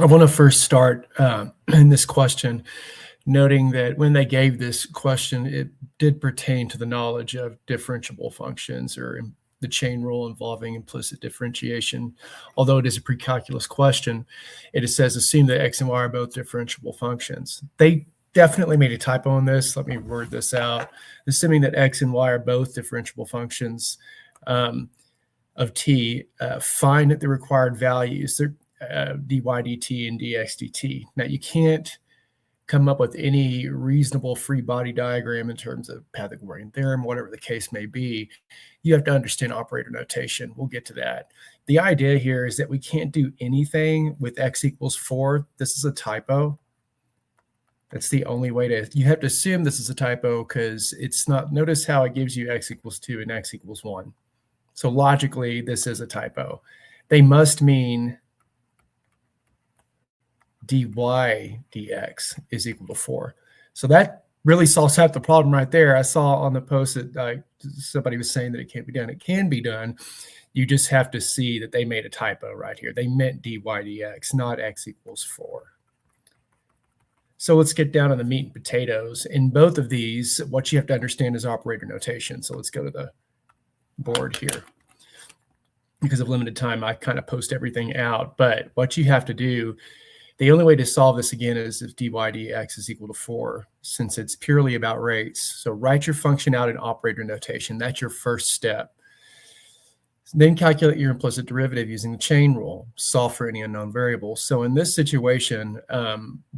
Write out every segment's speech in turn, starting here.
I want to first start in this question, noting that when they gave this question, it did pertain to the knowledge of differentiable functions or the chain rule involving implicit differentiation. Although it is a pre-calculus question, it says assume that x and y are both differentiable functions. They definitely made a typo in this. Let me word this out. Assuming that x and y are both differentiable functions of t, find the required values. They're dy dt and dx dt. Now you can't come up with any reasonable free body diagram in terms of Pythagorean theorem, whatever the case may be. You have to understand operator notation. We'll get to that. The idea here is that we can't do anything with x equals 4. This is a typo. That's the only way to, you have to assume this is a typo because it's not, notice how it gives you x equals 2 and x equals 1. So logically, this is a typo. They must mean dy dx is equal to 4. So that really solves half the problem right there. I saw on the post that somebody was saying that it can't be done. It can be done. You just have to see that they made a typo right here. They meant dy dx, not x equals 4. So let's get down to the meat and potatoes. In both of these, what you have to understand is operator notation. So let's go to the board here. Because of limited time, I kind of post everything out. But what you have to do, the only way to solve this again is if dy dx is equal to 4, since it's purely about rates. So write your function out in operator notation. That's your first step. Then calculate your implicit derivative using the chain rule. Solve for any unknown variables. So in this situation,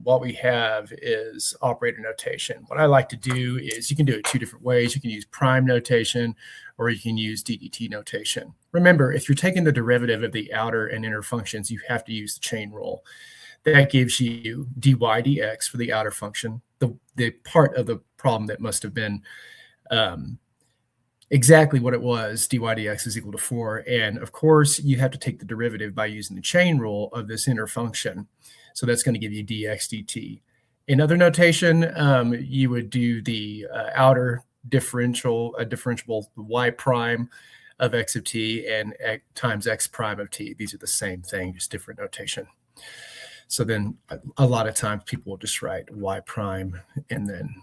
what we have is operator notation. What I like to do is, you can do it 2 different ways. You can use prime notation, or you can use dt notation. Remember, if you're taking the derivative of the outer and inner functions, you have to use the chain rule. That gives you dy dx for the outer function, the part of the problem that must have been exactly what it was, dy dx is equal to 4. And of course, you have to take the derivative by using the chain rule of this inner function. So that's going to give you dx dt. In other notation, you would do the outer differentiable y prime of x of t and times x prime of t. These are the same thing, just different notation. So then a lot of times people will just write y prime and then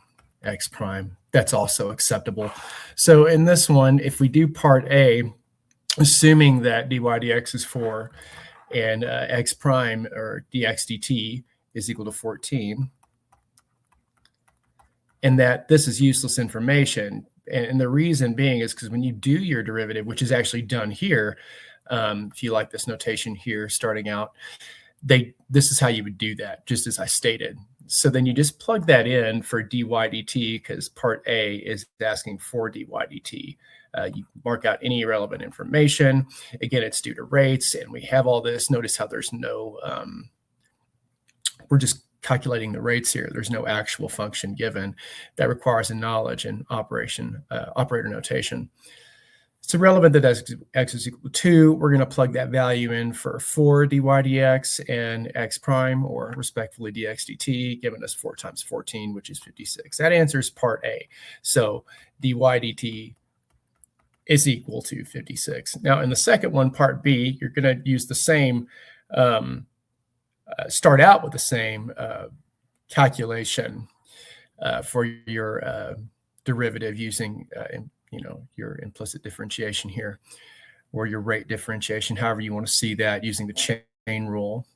x prime. That's also acceptable. So in this one, if we do part A, assuming that dy dx is 4 and x prime or dx dt is equal to 14, and that this is useless information. And the reason being is because when you do your derivative, which is actually done here, if you like this notation here starting out, this is how you would do that, just as I stated. So then you just plug that in for dy dt, because part A is asking for dy dt. You mark out any relevant information. Again, it's due to rates, and we have all this. Notice how there's no, we're just calculating the rates here. There's no actual function given. That requires a knowledge in operator notation. It's irrelevant that x is equal to 2. We're going to plug that value in for 4 dy dx and x prime, or respectively dx dt, giving us 4 times 14, which is 56. That answers part A. So dy dt is equal to 56. Now in the second one, part B, you're going to use the same, start out with the same calculation for your derivative using your implicit differentiation here, or your rate differentiation, however you want to see that, using the chain rule.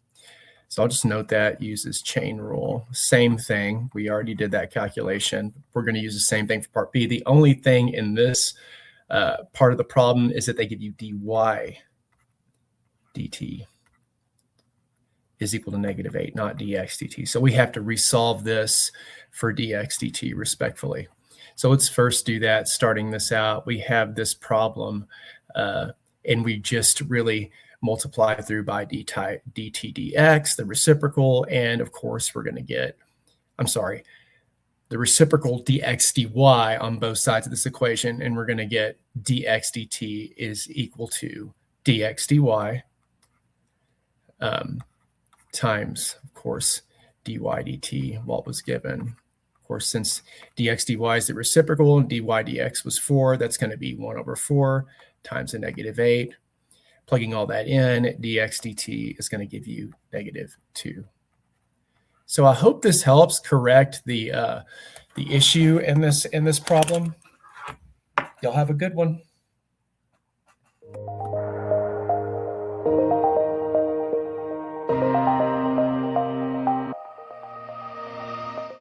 So I'll just note that uses chain rule. Same thing. We already did that calculation. We're going to use the same thing for part B. The only thing in this part of the problem is that they give you dy dt is equal to -8, not dx dt. So we have to resolve this for dx dt respectfully. So let's first do that. Starting this out, we have this problem, and we just really multiply through by dt dx, the reciprocal, and of course we're going to get, the reciprocal dx dy on both sides of this equation, and we're going to get dx dt is equal to dx dy times, of course, dy dt, what was given. Of course, since dx dy is the reciprocal and dy dx was 4, that's going to be 1/4 times a -8. plugging all that in, dx dt is going to give you -2. So I hope this helps correct the issue in this problem. Y'all have a good one.